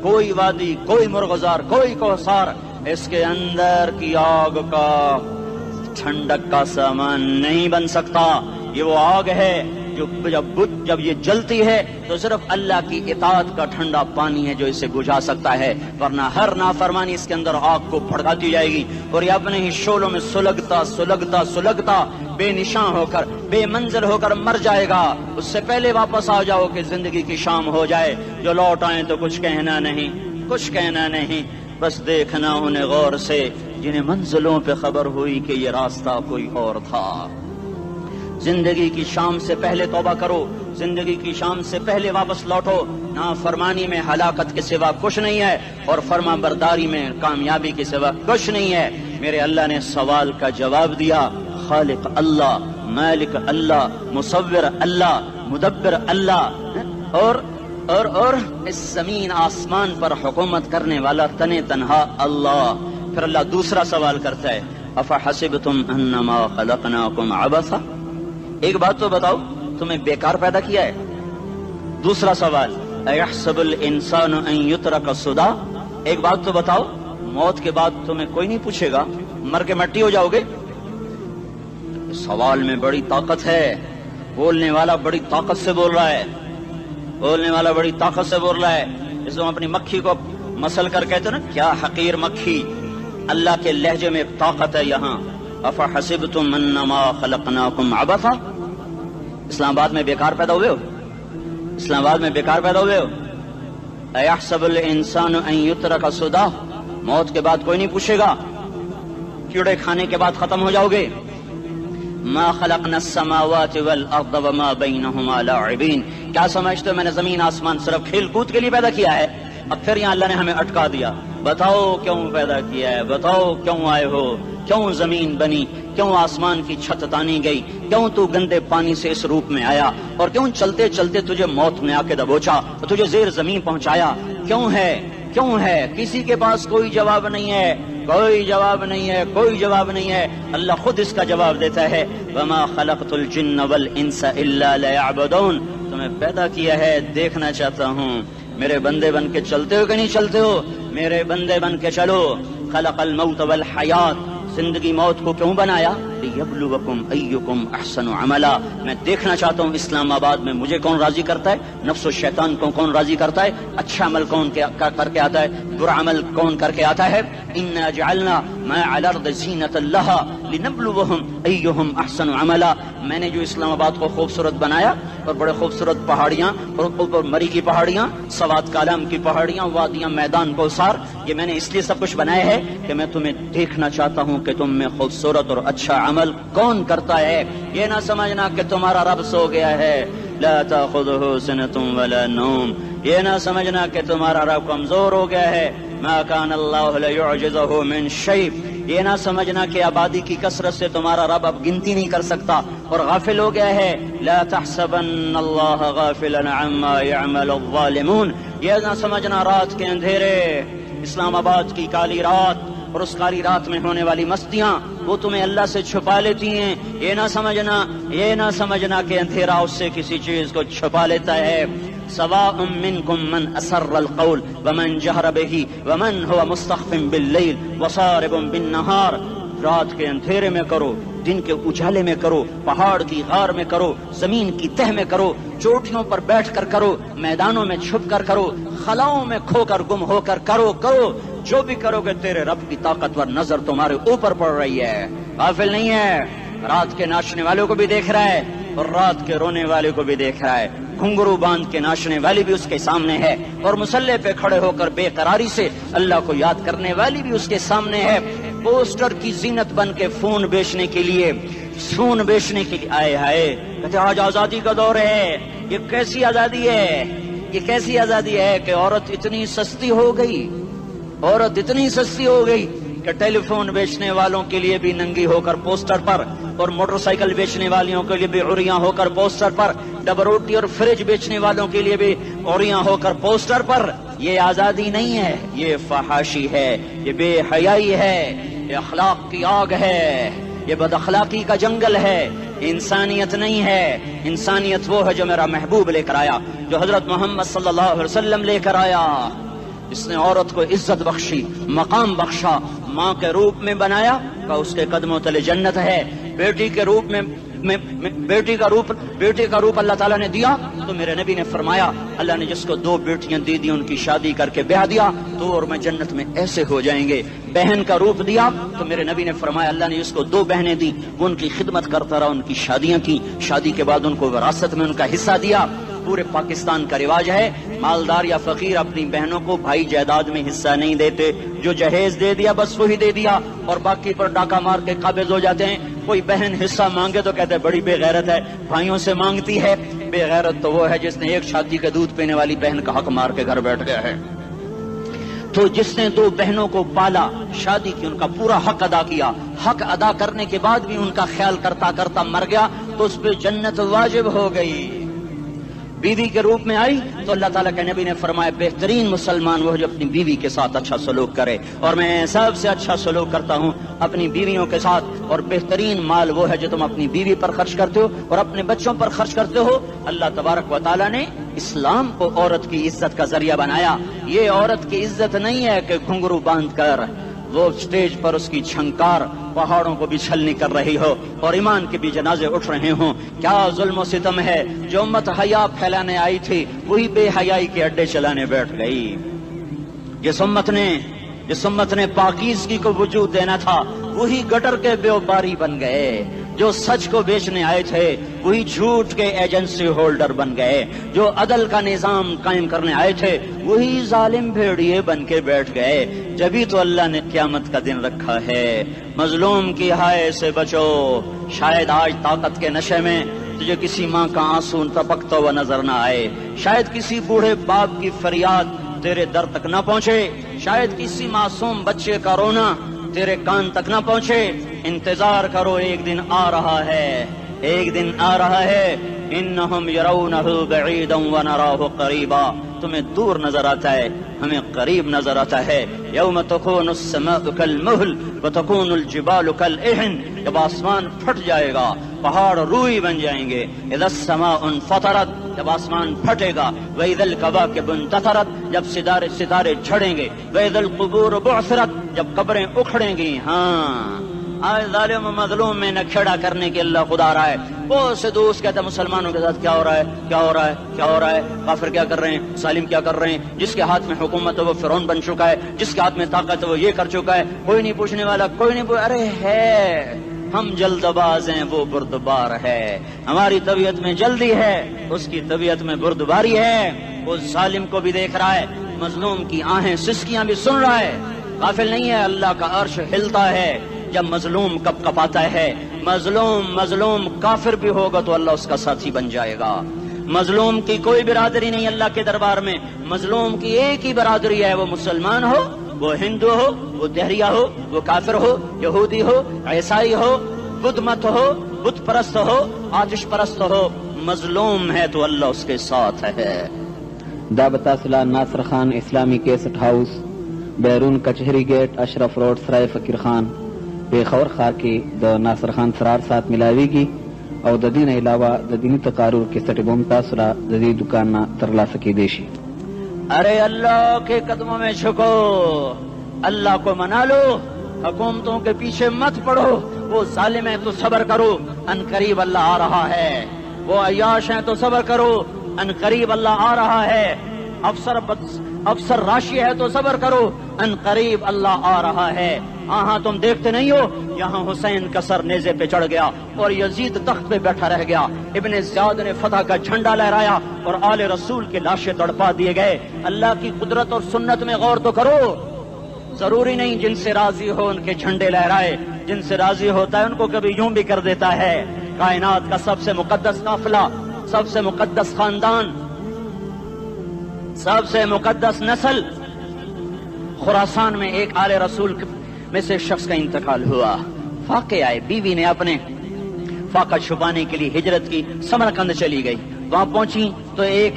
کوئی وادی، کوئی مرغزار، کوئی کوثر اس کے اندر کی آگ کا ٹھنڈک کا سامان نہیں بن سکتا۔ یہ وہ آگ ہے جو جب یہ جلتی ہے تو صرف اللہ کی اطاعت کا ٹھنڈا پانی ہے جو اسے بجھا سکتا ہے، ورنہ ہر نافرمانی اس کے اندر آگ کو بھڑکاتی جائے گی اور یہ اپنے ہی شعلوں میں سلگتا بے نشاں ہو کر، بے منزل ہو کر مر جائے گا۔ اس سے پہلے واپس آ جاؤ کہ زندگی کی شام ہو جائے۔ جو لوٹ آئیں تو کچھ کہنا نہیں، بس دیکھنا انہیں غور سے جنہیں منزلوں پہ خبر ہوئی کہ یہ راستہ کوئی اور تھا۔ زندگی کی شام سے پہلے توبہ کرو، زندگی کی شام سے پہلے واپس لوٹو۔ نافرمانی میں ہلاکت کے سوا کچھ نہیں ہے اور فرما برداری میں کامیابی کے سوا کچھ نہیں ہے۔ میرے اللہ نے سوال کا جواب دیا، خالق اللہ، مالک اللہ، مصور اللہ، مدبر اللہ اور اس زمین آسمان پر حکومت کرنے والا تنے تنہا اللہ۔ پھر اللہ دوسرا سوال کرتا ہے، افحسبتم انما خلقناکم عبثا، ایک بات تو بتاؤ تمہیں بیکار پیدا کیا ہے؟ دوسرا سوال، ایحسب الانسان ان یترک سدی، ایک بات تو بتاؤ موت کے بعد تمہیں کوئی نہیں پوچھے گا، مر کے مٹی ہو جاؤ گے؟ سوال میں بڑی طاقت ہے، بولنے والا بڑی طاقت سے بول رہا ہے، اس کو اپنی مکھی کو مسل کر کہتے نا، کیا حقیر مکھی، اللہ کے لہجے میں ایک طاقت ہے یہاں۔ افحسبتم انما خلقناکم عبثا، اسلام آباد میں بیکار پیدا ہوئے ہو؟ ایحسب الانسان ان یترک سدی، موت کے بعد کوئی نہیں پوچھے گا، کیڑے کھانے کے بعد ختم ہو جاؤ گے۔ ما خلقنا السماوات والارض وما بینہما لاعبین، کیا سمجھتے ہو میں نے زمین آسمان صرف کھیل کود کے لیے پیدا کیا ہے؟ اب پھر یہاں اللہ نے ہمیں اٹکا دیا، بتاؤ کیوں پیدا کیا ہے، بتاؤ کیوں آئے ہو، کیوں زمین بنی، کیوں آسمان کی چھت تانی گئی، کیوں تو گندے پانی سے اس روپ میں آیا، اور کیوں چلتے چلتے تجھے موت نے آ کے دبوچا اور تجھے زیر زمین پہنچایا، کیوں ہے؟ کسی کے پاس کوئی جواب نہیں ہے، اللہ خود اس کا جواب دیتا ہے، وما خلقت الجن والانس الا لیعبدون، تمہیں پیدا کیا ہے دیکھنا چاہتا ہوں میرے بندے بن کے چلتے ہو کہ نہیں چلتے ہو، میرے بندے بن کے چلو۔ خلق الموت والحیات، زندگی موت کو کیوں بنایا؟ لیبلوکم ایکم احسن عملا، میں دیکھنا چاہتا ہوں اسلام آباد میں مجھے کون راضی کرتا ہے، نفس و شیطان کو کون راضی کرتا ہے، اچھا عمل کون کر کے آتا ہے، برا عمل کون کر کے آتا ہے۔ انا جعلنا ما علی الارض زینۃ لہا لنبلوہم ایہم احسن عملا، میں نے جو اسلام آباد کو خوبصورت بنایا اور بڑے خوبصورت پہاڑیاں اور اوپر مری کی پہاڑیاں، سوات کالام کی پہاڑیاں، وادیاں، میدان کوثر، یہ میں نے اس لیے سب کچھ بنایا ہے کہ میں تمہیں دیکھنا چاہتا ہوں کہ تم میں خوبصورت اور اچھا عمل کون کرتا ہے۔ یہ نہ سمجھنا کہ تمہارا رب سو گیا ہے، لا تاخذہ سنۃ ولا نوم، یہ نہ سمجھنا کہ تمہارا رب کمزور ہو گیا ہے، ما کان اللہ لیعجزہ من شیء، یہ نہ سمجھنا کہ آبادی کی کثرت سے تمہارا رب اب گنتی نہیں کر سکتا اور غافل ہو گیا ہے، لا تحسبن اللہ غافلا عما يعمل الظالمون، یہ نہ سمجھنا رات کے اندھیرے، اسلام آباد کی کالی رات اور اس کالی رات میں ہونے والی مستیاں وہ تمہیں اللہ سے چھپا لیتی ہیں، یہ نہ سمجھنا کہ اندھیرا اس سے کسی چیز کو چھپا لیتا ہے۔ سواء منکم من اسر القول ومن جہر بہ ومن هو مستخف باللیل وصارب بالنہار، رات کے اندھیرے میں کرو، دن کے اجالے میں کرو، پہاڑ کی غار میں کرو، زمین کی تہ میں کرو، چوٹیوں پر بیٹھ کر کرو، میدانوں میں چھپ کر کرو، خلاؤں میں کھو کر گم ہو کر کرو، جو بھی کرو گے تیرے رب کی طاقتور نظر تمہارے اوپر پڑ رہی ہے، غافل نہیں ہے، رات کے ناچنے والوں کو بھی دیکھ رہا ہے اور رات کے رونے والے کو بھی دیکھ رہا ہے، گھنگرو باندھ کے ناچنے والی بھی اس کے سامنے ہے اور مسلح پہ کھڑے ہو کر بے قراری سے اللہ کو یاد کرنے والی بھی اس کے سامنے ہے۔ پوسٹر کی زینت بن کے فون بیچنے کے لیے آئے ہائے، کہتے آج آزادی کا دور ہے، یہ کیسی آزادی ہے کہ عورت اتنی سستی ہو گئی کہ ٹیلی فون بیچنے والوں کے لیے بھی ننگی ہو کر پوسٹر پر اور موٹر سائیکل بیچنے والوں کے لیے بھی عریاں ہو کر پوسٹر پر، ڈبل روٹی اور فریج بیچنے والوں کے لیے بھی عریاں ہو کر پوسٹر پر۔ یہ آزادی نہیں ہے، یہ فحاشی ہے، یہ بے حیائی ہے، یہ اخلاق کی آگ ہے، یہ بد اخلاقی کا جنگل ہے، انسانیت نہیں ہے۔ انسانیت وہ ہے جو میرا محبوب لے کر آیا، جو حضرت محمد صلی اللہ علیہ وسلم لے کر آیا۔ اس نے عورت کو عزت بخشی، مقام بخشا، ماں کے روپ میں بنایا کہ اس کے قدموں تلے جنت ہے، بیٹی کے روپ میں بیٹی کا روپ اللہ تعالیٰ نے دیا تو میرے نبی نے فرمایا اللہ نے جس کو 2 بیٹیاں دی ان کی شادی کر کے بیاہ دیا تو اور میں جنت میں ایسے ہو جائیں گے۔ بہن کا روپ دیا تو میرے نبی نے فرمایا اللہ نے جس کو 2 بہنیں دی وہ ان کی خدمت کرتا رہا، ان کی شادیاں کی، شادی کے بعد ان کو وراثت میں ان کا حصہ دیا۔ پورے پاکستان کا رواج ہے مالدار یا فقیر اپنی بہنوں کو بھائی جائیداد میں حصہ نہیں دیتے، جو جہیز دے دیا بس وہی دے دیا اور باقی پر ڈاکہ مار کے قابض ہو جاتے ہیں۔ کوئی بہن حصہ مانگے تو کہتے ہیں بڑی بے غیرت ہے، بھائیوں سے مانگتی ہے۔ بے غیرت تو وہ ہے جس نے ایک شادی کا دودھ پینے والی بہن کا حق مار کے گھر بیٹھ گیا ہے۔ تو جس نے 2 بہنوں کو پالا، شادی کی، ان کا پورا حق ادا کیا، حق ادا کرنے کے بعد بھی ان کا خیال کرتا کرتا مر گیا تو اس پہ جنت واجب ہو گئی۔ بیوی کے روپ میں آئی تو اللہ تعالیٰ کے نبی نے فرمایا بہترین مسلمان وہ جو اپنی بیوی کے ساتھ اچھا سلوک کرے، اور میں سب سے اچھا سلوک کرتا ہوں اپنی بیویوں کے ساتھ، اور بہترین مال وہ ہے جو تم اپنی بیوی پر خرچ کرتے ہو اور اپنے بچوں پر خرچ کرتے ہو۔ اللہ تبارک و تعالیٰ نے اسلام کو عورت کی عزت کا ذریعہ بنایا۔ یہ عورت کی عزت نہیں ہے کہ گھنگرو باندھ کر وہ اسٹیج پر اس کی چھنکار پہاڑوں کو بھی چھلنی کر رہی ہو اور ایمان کے بھی جنازے اٹھ رہے ہوں۔ کیا ظلم و ستم ہے، جو امت حیا پھیلانے آئی تھی وہی بے حیائی کے اڈے چلانے بیٹھ گئی۔ جس امت نے پاکیزگی کو وجود دینا تھا وہی گٹر کے بیوباری بن گئے، جو سچ کو بیچنے آئے تھے وہی جھوٹ کے ایجنسی ہولڈر بن گئے، جو عدل کا نظام قائم کرنے آئے تھے وہی ظالم بھیڑیے بن کے بیٹھ گئے۔ جبھی تو اللہ نے قیامت کا دن رکھا ہے۔ مظلوم کی ہائے سے بچو، شاید آج طاقت کے نشے میں تجھے کسی ماں کا آنسو ٹپکتا ہوا نظر نہ آئے، شاید کسی بوڑھے باپ کی فریاد تیرے در تک نہ پہنچے، شاید کسی معصوم بچے کا رونا تیرے کان تک نہ پہنچے۔ انتظار کرو، ایک دن آ رہا ہے، ایک دن آ رہا ہے۔ انہم یرونہ بعیدا ونراہ قریبا، تمہیں دور نظر آتا ہے، ہمیں قریب نظر آتا ہے۔ یوم تکون السماء کالمہل وتکون الجبال کالعہن، جب آسمان پھٹ جائے گا پہاڑ روئی بن جائیں گے۔ اذا السماء انفطرت، جب آسمان پھٹے گا۔ واذا الکواکب انتثرت، جب ستارے جھڑیں گے۔ واذا القبور بعثرت، جب قبریں اکھڑیں گی۔ ہاں آج ظالم و مظلوم میں نہ کھیڑا کرنے کے اللہ خدا رہا ہے۔ بہت سے دوست کہتے ہیں مسلمانوں کے ساتھ کیا ہو رہا ہے، کیا ہو رہا ہے، کیا ہو رہا ہے، کافر کیا کر رہے ہیں، ظالم کیا کر رہے ہیں، جس کے ہاتھ میں حکومت ہے وہ فرعون بن چکا ہے، جس کے ہاتھ میں طاقت ہے وہ یہ کر چکا ہے، کوئی نہیں پوچھنے والا، کوئی نہیں ارے ہے، ہم جلد باز ہیں وہ بردبار ہے، ہماری طبیعت میں جلدی ہے اس کی طبیعت میں بردباری ہے۔ وہ ظالم کو بھی دیکھ رہا ہے، مظلوم کی آہیں سسکیاں بھی سن رہا ہے، غافل نہیں ہے۔ اللہ کا عرش ہلتا ہے جب مظلوم کپ کپاتا ہے۔ مظلوم کافر بھی ہوگا تو اللہ اس کا ساتھی بن جائے گا۔ مظلوم کی کوئی برادری نہیں اللہ کے دربار میں، مظلوم کی ایک ہی برادری ہے، وہ مسلمان ہو، وہ ہندو ہو، وہ دہریہ ہو، وہ کافر ہو، یہودی ہو، عیسائی ہو، بدھ مت ہو، بت پرست ہو، آتش پرست ہو، مظلوم ہے تو اللہ اس کے ساتھ ہے۔ دعوت اصلاح ناصر خان اسلامی کیسٹ ہاؤس، بیرون کچہری گیٹ، اشرف روڈ، سرائے فقیر خان، پیښور ښار کې د ناصر خان سرار سات ملاویږي او د دې نه علاوه د دیني تقارر کیسټ به هم تاسو را د دې دکان نه ترلاسه کیدی شي۔ ارے اللہ کے قدموں میں جھکو، اللہ کو منا لو، حکومتوں کے پیچھے مت پڑو، وہ ظالم ہے تو صبر کرو، ان قریب اللہ آ رہا ہے، وہ عیاش ہیں تو صبر کرو، ان قریب اللہ آ رہا ہے، افسر راشی ہے تو صبر کرو، ان قریب اللہ آ رہا ہے۔ ہاں تم دیکھتے نہیں ہو، یہاں حسین کا سر نیزے پہ چڑھ گیا اور یزید تخت پہ بیٹھا رہ گیا، ابن زیاد نے فتح کا جھنڈا لہرایا اور آل رسول کے لاشیں تڑپا دیے گئے۔ اللہ کی قدرت اور سنت میں غور تو کرو، ضروری نہیں جن سے راضی ہو ان کے جھنڈے لہرائے، جن سے راضی ہوتا ہے ان کو کبھی یوں بھی کر دیتا ہے۔ کائنات کا سب سے مقدس قافلہ، سب سے مقدس خاندان، سب سے مقدس نسل، خراسان میں ایک آل رسول میں سے شخص کا انتقال ہوا، فاقے آئے، بیوی نے اپنے فاقہ چھپانے کے لیے ہجرت کی، سمرقند چلی گئی، وہاں پہنچی تو ایک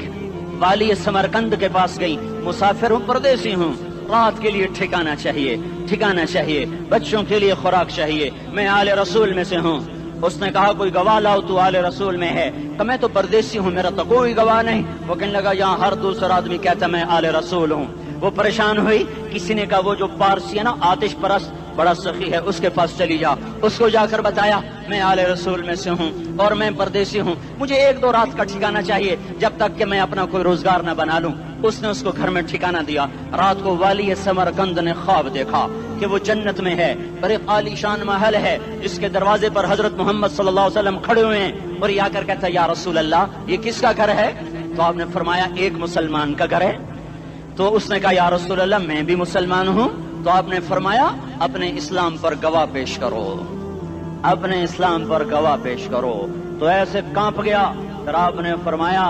والی سمرقند کے پاس گئی، مسافر ہوں، پردیسی ہوں، رات کے لیے ٹھکانا چاہیے، بچوں کے لیے خوراک چاہیے، میں آل رسول میں سے ہوں۔ اس نے کہا کوئی گواہ لاؤ تو آل رسول میں ہے، کہ میں تو پردیسی ہوں، میرا تو کوئی گواہ نہیں۔ وہ کہنے لگا یہاں ہر دوسرا آدمی کہتا میں آل رسول ہوں۔ وہ پریشان ہوئی، کسی نے کہا وہ جو پارسی ہے نا آتش پرست بڑا سخی ہے، اس کے پاس چلی جا۔ اس کو جا کر بتایا میں آل رسول میں سے ہوں اور میں پردیسی ہوں، مجھے 1-2 رات کا ٹھکانہ چاہیے جب تک کہ میں اپنا کوئی روزگار نہ بنا لوں۔ اس نے اس کو گھر میں ٹھکانہ دیا۔ رات کو والی سمرقند نے خواب دیکھا کہ وہ جنت میں ہے، بڑے عالی شان محل ہے، جس کے دروازے پر حضرت محمد صلی اللہ علیہ وسلم کھڑے ہوئے ہیں، اور یہ آ کر کہتا ہے یا رسول اللہ یہ کس کا گھر ہے؟ تو آپ نے فرمایا ایک مسلمان کا گھر ہے۔ تو اس نے کہا یا رسول اللہ میں بھی مسلمان ہوں۔ تو آپ نے فرمایا اپنے اسلام پر گواہ پیش کرو، اپنے اسلام پر گواہ پیش کرو۔ تو ایسے کانپ گیا۔ پھر آپ نے فرمایا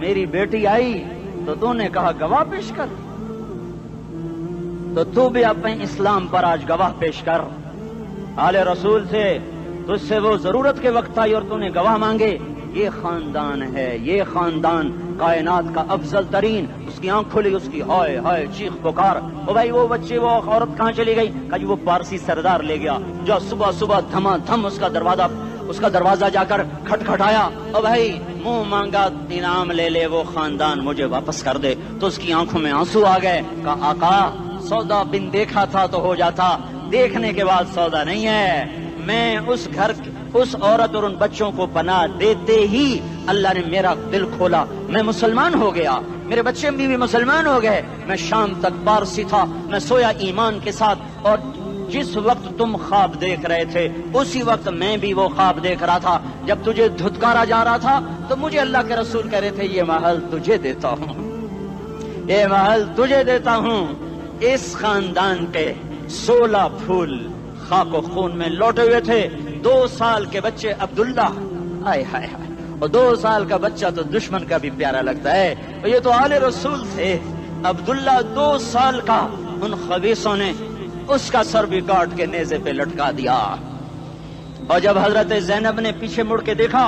میری بیٹی آئی تو تو نے کہا گواہ پیش کر، تو بھی اپنے اسلام پر آج گواہ پیش کر۔ آل رسول سے تجھ سے وہ ضرورت کے وقت آئی اور تو نے گواہ مانگے۔ یہ خاندان ہے، یہ خاندان کائنات کا افضل ترین۔ اس کی آنکھ کھلی، اس کی ہائے ہائے چیخ پکار، او بھائی وہ بچے وہ عورت کہاں چلی گئی؟ کہا جی وہ پارسی سردار لے گیا، جو صبح صبح دھما دھم اس کا دروازہ جا کر کھٹکھٹایا، او بھائی منہ مانگا انعام لے لے، وہ خاندان مجھے واپس کر دے۔ تو اس کی آنکھوں میں آنسو آ گئے۔ کہا آقا سودا بن دیکھا تھا تو ہو جاتا، دیکھنے کے بعد سودا نہیں ہے۔ میں اس گھر اس عورت اور ان بچوں کو پناہ دیتے ہی اللہ نے میرا دل کھولا، میں مسلمان ہو گیا، میرے بچے بھی مسلمان ہو گئے۔ میں شام تک پارسی تھا، میں سویا ایمان کے ساتھ، اور جس وقت تم خواب دیکھ رہے تھے اسی وقت میں بھی وہ خواب دیکھ رہا تھا۔ جب تجھے دھتکارا جا رہا تھا تو مجھے اللہ کے رسول کہہ رہے تھے یہ محل تجھے دیتا ہوں، یہ محل تجھے دیتا ہوں۔ اس خاندان کے 16 پھول خاک و خون میں لوٹے ہوئے تھے۔ 2 سال کے بچے عبداللہ، ہائے ہائے ہائے، اور 2 سال کا بچہ تو دشمن کا بھی پیارا لگتا ہے، اور یہ تو آل رسول تھے۔ عبداللہ 2 سال کا، ان خبیثوں نے اس کا سر بھی کاٹ کے نیزے پہ لٹکا دیا۔ اور جب حضرت زینب نے پیچھے مڑ کے دیکھا،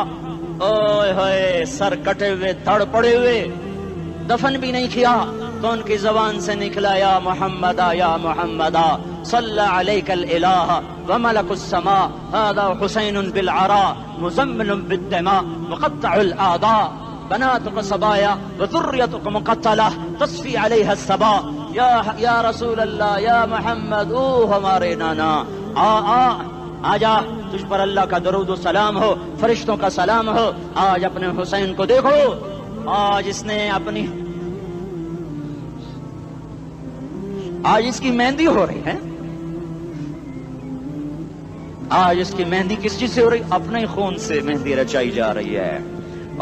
اوئے ہوئے سر کٹے ہوئے تھڑ پڑے ہوئے، دفن بھی نہیں کیا، تو ان کی زبان سے نکلا یا محمدہ یا محمدہ صلی علیک الالہ وملک السماء هذا حسین بالعراء مزمل بالدماء مقطع الاعداء بناتك صبايا وذريتك مقتلة تصفي عليها الصبا یا رسول اللہ یا محمد، او ہمارے نانا آ جا، تجھ پر اللہ کا درود و سلام ہو، فرشتوں کا سلام ہو۔ آج اپنے حسین کو دیکھو، آج اس نے اپنی آج اس کی مہندی ہو رہی ہے، آج اس کی مہندی کس چیز سے ہو رہی؟ اپنے خون سے مہندی رچائی جا رہی ہے۔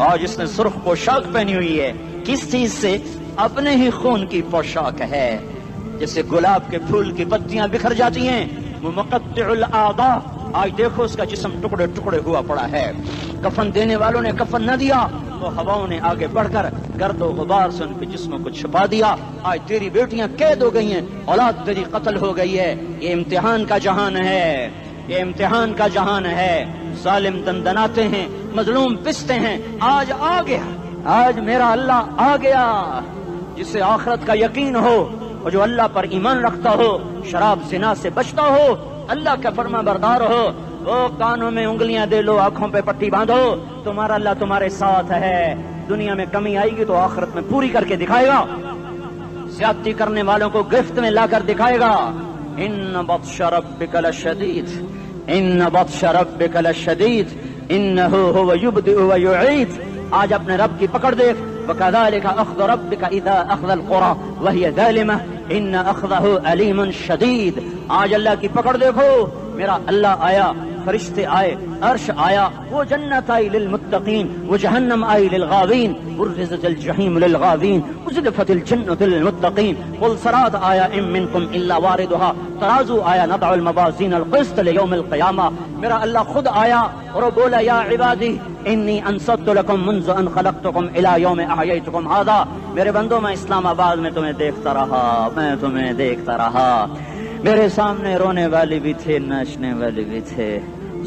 آج اس نے سرخ پوشاک پہنی ہوئی ہے، کس چیز سے؟ اپنے ہی خون کی پوشاک ہے۔ جیسے گلاب کے پھول کی پتیاں بکھر جاتی ہیں، وہ مقطع الاعضاء، آج دیکھو اس کا جسم ٹکڑے ٹکڑے ہوا پڑا ہے۔ کفن دینے والوں نے کفن نہ دیا تو ہواؤں نے آگے بڑھ کر گرد و غبار سے ان کے جسموں کو چھپا دیا۔ آج تیری بیٹیاں قید ہو گئی ہیں، اولاد تیری قتل ہو گئی ہے۔ یہ امتحان کا جہان ہے، یہ امتحان کا جہان ہے۔ ظالم دندناتے ہیں، مظلوم پستے ہیں۔ آج آ گیا، آج میرا اللہ آ گیا، جسے آخرت کا یقین ہو اور جو اللہ پر ایمان رکھتا ہو، شراب زنا سے بچتا ہو، اللہ کا فرما بردار ہو۔ وہ کانوں میں انگلیاں دے لو، آنکھوں پہ پٹی باندھو، تمہارا اللہ تمہارے ساتھ ہے۔ دنیا میں کمی آئے گی تو آخرت میں پوری کر کے دکھائے گا۔ زیادتی کرنے والوں کو گرفت میں لا کر دکھائے گا۔ ان بطش ربک لشدید، ان بطش ربک لشدید انہ هو یبدئ ویعید۔ آج اپنے رب کی پکڑ دیکھ، وکذالک اخذ ربک اذا اخذ القری وہی ظالمہ ان اخذہ علیم شدید۔ آج اللہ کی پکڑ دیکھو، میرا اللہ آیا، فرشتے آئے، عرش آیا، وہ جنت آئی للمتقین، وہ جہنم آئی للغاوین، برزت الجحیم للغاوین، ازلفت الجنت للمتقین، قل صراط آیا ام منکم الا واردها، ترازو آیا نضع الموازین القسط لیوم القیامہ۔ میرا اللہ خود آیا اور وہ بولا یا عبادی انی انصت لکم منذ ان خلقتکم الی یوم احییتکم ھذا۔ میرے بندوں، میں اسلام آباد میں تمہیں دیکھتا رہا، میں تمہیں دیکھتا رہا۔ میرے سامنے رونے والے بھی تھے، ناچنے والے بھی تھے،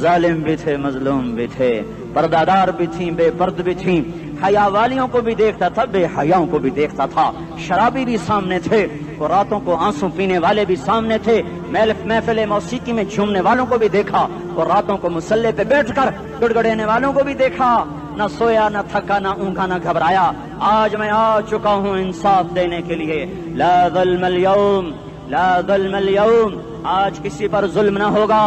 ظالم بھی تھے، مظلوم بھی تھے، پردادار بھی تھیں، بے پرد بھی تھیں، حیا والیوں کو بھی دیکھتا تھا، بے حیاؤں کو بھی دیکھتا تھا، شرابی بھی سامنے تھے اور راتوں کو آنسو پینے والے بھی سامنے تھے، محفل موسیقی میں جھومنے والوں کو بھی دیکھا اور راتوں کو مصلے پہ بیٹھ کر گڑگڑانے والوں کو بھی دیکھا۔ نہ سویا، نہ تھکا، نہ اونگا، نہ گھبرایا۔ آج میں آ چکا ہوں انصاف دینے کے لیے. لا ظلم اليوم، لا ظلم اليوم. آج کسی پر ظلم نہ ہوگا،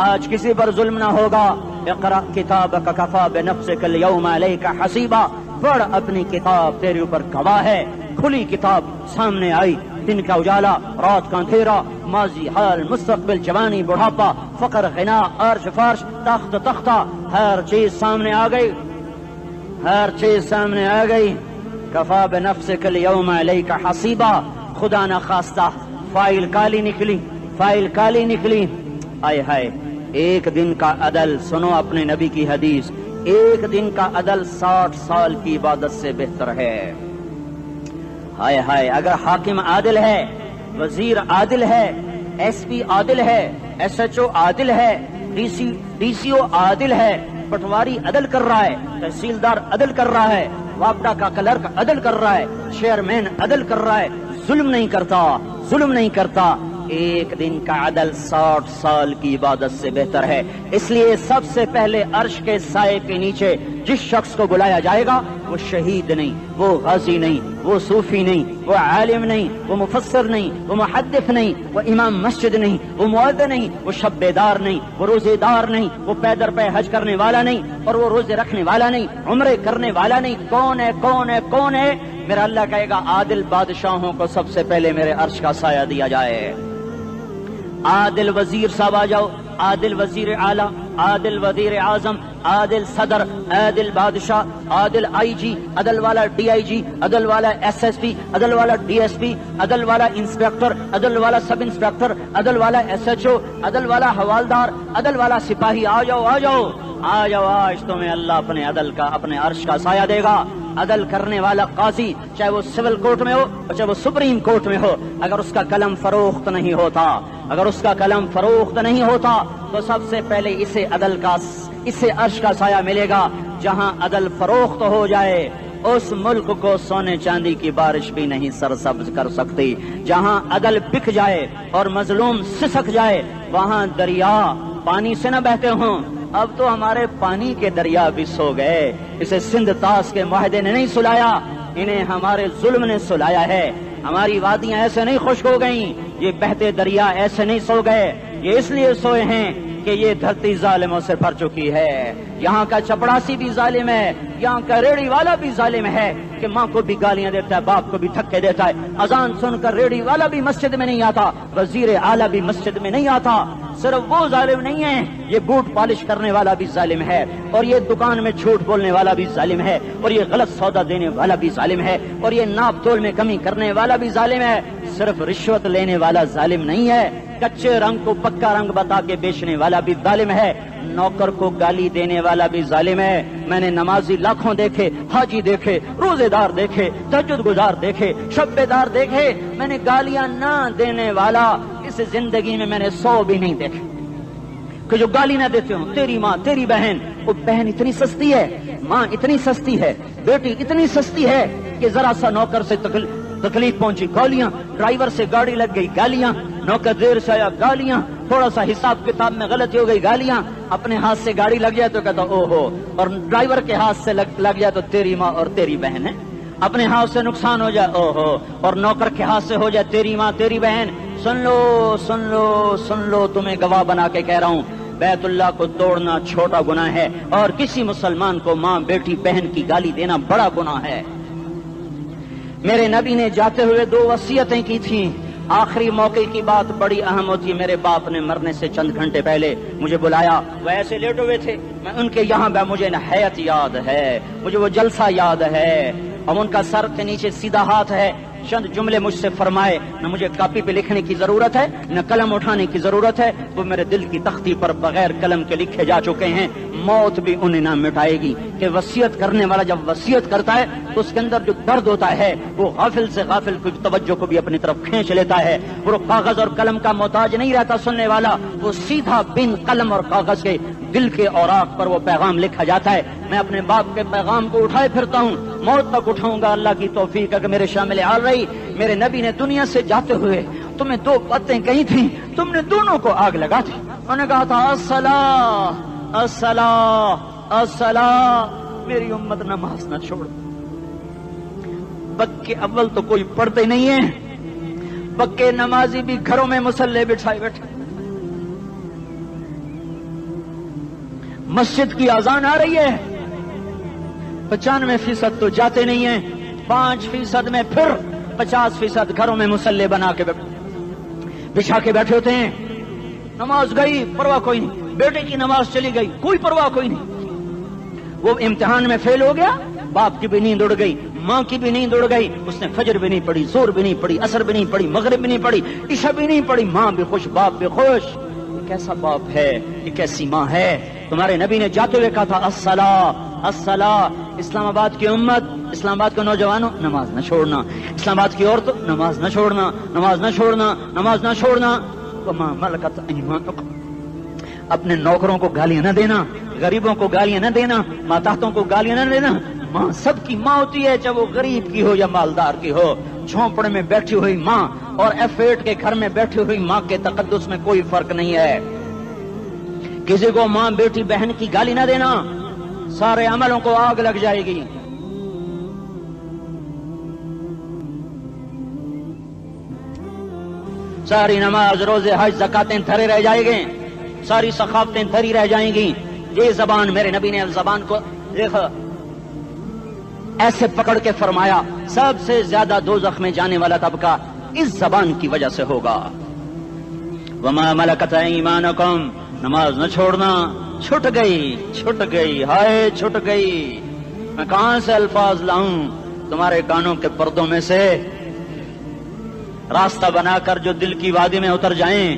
آج کسی پر ظلم نہ ہوگا. اقرأ کتابک کفا بنفسک اليوم علیک حسیبا. پڑھ اپنی کتاب، تیرے اوپر گواہ ہے. کھلی کتاب سامنے آئی، دن کا اجالا، رات کا اندھیرا، ماضی، حال، مستقبل، جوانی، بڑھاپا، فقر، غنا، عرش فرش، تخت تختہ، ہر چیز سامنے آ گئی، ہر چیز سامنے آ گئی. کفا بنفسک اليوم علیک حسیبا. خدا نہ خواستہ فائل کالی نکلی، فائل کالی نکلی. آئے ہائے، ایک دن کا عدل، سنو اپنے نبی کی حدیث، ایک دن کا عدل 60 سال کی عبادت سے بہتر ہے. ہائے ہائے، اگر حاکم عادل ہے، وزیر عادل ہے، ایس پی عادل ہے، ایس ایچ او عادل ہے، ڈی سی او عادل ہے، پٹواری عدل کر رہا ہے، تحصیلدار عدل کر رہا ہے، وابڈا کا کلرک عدل کر رہا ہے، چیئرمین عدل کر رہا ہے، ظلم نہیں کرتا، ظلم نہیں کرتا. ایک دن کا عدل 60 سال کی عبادت سے بہتر ہے. اس لیے سب سے پہلے عرش کے سائے کے نیچے جس شخص کو بلایا جائے گا وہ شہید نہیں، وہ غازی نہیں، وہ صوفی نہیں، وہ عالم نہیں، وہ مفسر نہیں، وہ محدث نہیں، وہ امام مسجد نہیں، وہ مؤذن نہیں، وہ شب بیدار نہیں، وہ روزے دار نہیں، وہ پیدر پہ حج کرنے والا نہیں، اور وہ روزے رکھنے والا نہیں، عمرے کرنے والا نہیں. کون ہے، کون ہے، کون ہے؟ میرا اللہ کہے گا عادل بادشاہوں کو سب سے پہلے میرے عرش کا سایہ دیا جائے. عادل وزیر صاحب آ جاؤ، عادل وزیر اعلیٰ، عادل وزیر اعظم، عادل صدر، عادل بادشاہ، عادل آئی جی، عدل والا ڈی آئی جی، عدل والا ایس ایس پی، عدل والا ڈی ایس پی، عدل والا انسپیکٹر، عدل والا سب انسپیکٹر، عدل والا ایس ایچ او، عدل والا حوالدار، عدل والا سپاہی. آ جاؤ، آ جاؤ، آ جاؤ. آج تمہیں اللہ اپنے عدل کا، اپنے عرش کا سایہ دے گا. عدل کرنے والا قاضی، چاہے وہ سول کورٹ میں ہو اور چاہے وہ سپریم کورٹ میں ہو، اگر اس کا قلم فروخت نہیں ہوتا، اگر اس کا قلم فروخت نہیں ہوتا تو سب سے پہلے اسے عدل کا، اسے عرش کا سایہ ملے گا. جہاں عدل فروخت ہو جائے اس ملک کو سونے چاندی کی بارش بھی نہیں سرسبز کر سکتی. جہاں عدل بک جائے اور مظلوم سسک جائے وہاں دریا پانی سے نہ بہتے ہوں. اب تو ہمارے پانی کے دریا بھی سو گئے. اسے سندھ طاس کے معاہدے نے نہیں سلایا، انہیں ہمارے ظلم نے سلایا ہے. ہماری وادیاں ایسے نہیں خشک ہو گئیں، یہ بہتے دریا ایسے نہیں سو گئے. یہ اس لیے سوئے ہیں کہ یہ دھرتی ظالموں سے بھر چکی ہے. یہاں کا چپڑاسی بھی ظالم ہے، یہاں کا ریڑھی والا بھی ظالم ہے کہ ماں کو بھی گالیاں دیتا ہے، باپ کو بھی دھکے دیتا ہے. اذان سن کر ریڑھی والا بھی مسجد میں نہیں آتا، وزیر اعلیٰ بھی مسجد میں نہیں آتا. صرف وہ ظالم نہیں ہے، یہ بوٹ پالش کرنے والا بھی ظالم ہے، اور یہ دکان میں جھوٹ بولنے والا بھی ظالم ہے، اور یہ غلط سودا دینے والا بھی ظالم ہے، اور یہ ناپ تول میں کمی کرنے والا بھی ظالم ہے. صرف رشوت لینے والا ظالم نہیں ہے، کچے رنگ کو پکا رنگ بتا کے بیچنے والا بھی ظالم ہے، نوکر کو گالی دینے والا بھی ظالم ہے. میں نے نمازی لاکھوں دیکھے، حاجی دیکھے، روزے دار دیکھے، تہجد گزار دیکھے، شب بیدار دیکھے. میں نے گالیاں نہ دینے والا اس زندگی میں میں نے 100 بھی نہیں دیکھے کہ جو گالی نہ دیتے ہوں. تیری ماں، تیری بہن، وہ بہن اتنی سستی ہے، ماں اتنی سستی ہے، بیٹی اتنی سستی ہے کہ ذرا سا نوکر سے تکلیف پہنچی گالیاں، ڈرائیور سے گاڑی لگ گئی گالیاں، نوکر دیر سے آیا گالیاں، تھوڑا سا حساب کتاب میں غلطی ہو گئی گالیاں. اپنے ہاتھ سے گاڑی لگ جائے تو کہتا او ہو، اور ڈرائیور کے ہاتھ سے لگ جائے تو تیری ماں اور تیری بہن ہے. اپنے ہاتھ سے نقصان ہو جائے او ہو، اور نوکر کے ہاتھ سے ہو جائے تیری ماں تیری بہن. سن لو، سن لو، سن لو، تمہیں گواہ بنا کے کہہ رہا ہوں، بیت اللہ کو توڑنا چھوٹا گناہ ہے اور کسی مسلمان کو ماں، بیٹی، بہن کی گالی دینا بڑا گناہ ہے. میرے نبی نے جاتے ہوئے 2 وصیتیں کی تھیں. آخری موقع کی بات بڑی اہم ہوتی ہے. میرے باپ نے مرنے سے چند گھنٹے پہلے مجھے بلایا، وہ ایسے لیٹے ہوئے تھے، میں ان کے یہاں مجھے حیات یاد ہے، مجھے وہ جلسہ یاد ہے، اور ان کا سر کے نیچے سیدھا ہاتھ ہے. چند جملے مجھ سے فرمائے، نہ مجھے کاپی پہ لکھنے کی ضرورت ہے نہ قلم اٹھانے کی ضرورت ہے، وہ میرے دل کی تختی پر بغیر قلم کے لکھے جا چکے ہیں. موت بھی انہیں نہ مٹائے گی کہ وصیت کرنے والا جب وصیت کرتا ہے تو اس کے اندر جو درد ہوتا ہے وہ غافل سے غافل کی توجہ کو بھی اپنی طرف کھینچ لیتا ہے. وہ کاغذ اور قلم کا محتاج نہیں رہتا سننے والا، وہ سیدھا بن قلم اور کاغذ کے دل کے اوراق پر وہ پیغام لکھا جاتا ہے. میں اپنے باپ کے پیغام کو اٹھائے پھرتا ہوں، موت تک اٹھاؤں گا. اللہ کی توفیق ہے کہ میرے شامل حال رہی. میرے نبی نے دنیا سے جاتے ہوئے تمہیں 2 باتیں کہی تھیں، تم نے دونوں کو آگ لگا دی. انہوں نے کہا تھا الصلاۃ، الصلاۃ، الصلاۃ. میری امت نماز نہ چھوڑ، پکے اول تو کوئی پڑھتے نہیں ہے، پکے نمازی بھی گھروں میں مصلے بٹھائے بیٹھے. مسجد کی اذان آ رہی ہے، 95% تو جاتے نہیں ہیں، 5% میں پھر 50% گھروں میں مصلے بنا کے بچھا کے بیٹھے ہوتے ہیں. نماز گئی پرواہ کوئی نہیں، بیٹے کی نماز چلی گئی کوئی پرواہ کوئی نہیں. وہ امتحان میں فیل ہو گیا، باپ کی بھی نیند اڑ گئی، ماں کی بھی نیند اڑ گئی، اس نے فجر بھی نہیں پڑھی، زور بھی نہیں پڑھی، عصر بھی نہیں پڑھی، مغرب بھی نہیں پڑھی، عشاء بھی نہیں پڑھی، ماں بھی خوش باپ بھی خوش. یہ کیسا باپ ہے، یہ کیسی ماں ہے؟ تمہارے نبی نے جاتے ہوئے کہا تھا الصلاۃ الصلاۃ. اسلام آباد کی امت، اسلام آباد کے نوجوانوں، نماز نہ چھوڑنا. اسلام آباد کی عورتوں، نماز نہ چھوڑنا، نماز نہ چھوڑنا، نماز نہ چھوڑنا. وما ملکت ایمانکم، اپنے نوکروں کو گالیاں نہ دینا، غریبوں کو گالیاں نہ دینا، ماتحتوں کو گالیاں نہ دینا. ماں سب کی ماں ہوتی ہے، چاہے وہ غریب کی ہو یا مالدار کی ہو. جھونپڑے میں بیٹھی ہوئی ماں اور F8 کے گھر میں بیٹھی ہوئی ماں کے تقدس میں کوئی فرق نہیں ہے. کسی کو ماں بیٹی بہن کی گالی نہ دینا، سارے عملوں کو آگ لگ جائے گی. ساری نماز روزے حج زکاتیں دھرے رہ جائیں گے، ساری ثقافتیں دھری رہ جائیں گی. یہ زبان، میرے نبی نے زبان کو دیکھا ایسے پکڑ کے فرمایا سب سے زیادہ دوزخ میں جانے والا طبقہ اس زبان کی وجہ سے ہوگا. وما ملکت ایمانکم، نماز نہ چھوڑنا. چھٹ گئی ہائے چھٹ گئی. میں کہاں سے الفاظ لاؤں تمہارے کانوں کے پردوں میں سے، راستہ بنا کر جو دل کی وادی میں اتر جائیں.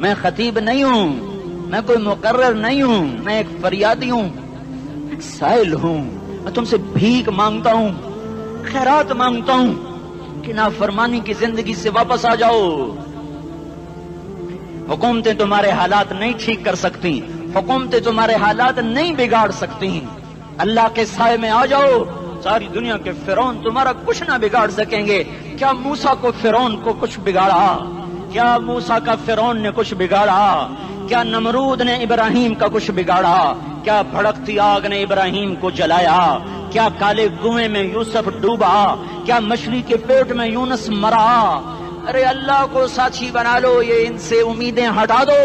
میں خطیب نہیں ہوں، میں کوئی مقرر نہیں ہوں، میں ایک فریادی ہوں، ایک سائل ہوں. میں تم سے بھیک مانگتا ہوں، خیرات مانگتا ہوں کہ نافرمانی کی زندگی سے واپس آ جاؤ. حکومتیں تمہارے حالات نہیں ٹھیک کر سکتی، حکومتیں تمہارے حالات نہیں بگاڑ سکتی. اللہ کے سائے میں آ جاؤ، ساری دنیا کے فرعون تمہارا کچھ نہ بگاڑ سکیں گے. کیا موسیٰ کو فرعون کو کچھ بگاڑا؟ کیا موسیٰ کا فرعون نے کچھ بگاڑا؟ کیا نمرود نے ابراہیم کا کچھ بگاڑا؟ کیا بھڑکتی آگ نے ابراہیم کو جلایا؟ کیا کالے کنویں میں یوسف ڈوبا؟ کیا مچھلی کے پیٹ میں یونس مرا؟ ارے اللہ کو ساتھی بنا لو، یہ ان سے امیدیں ہٹا دو.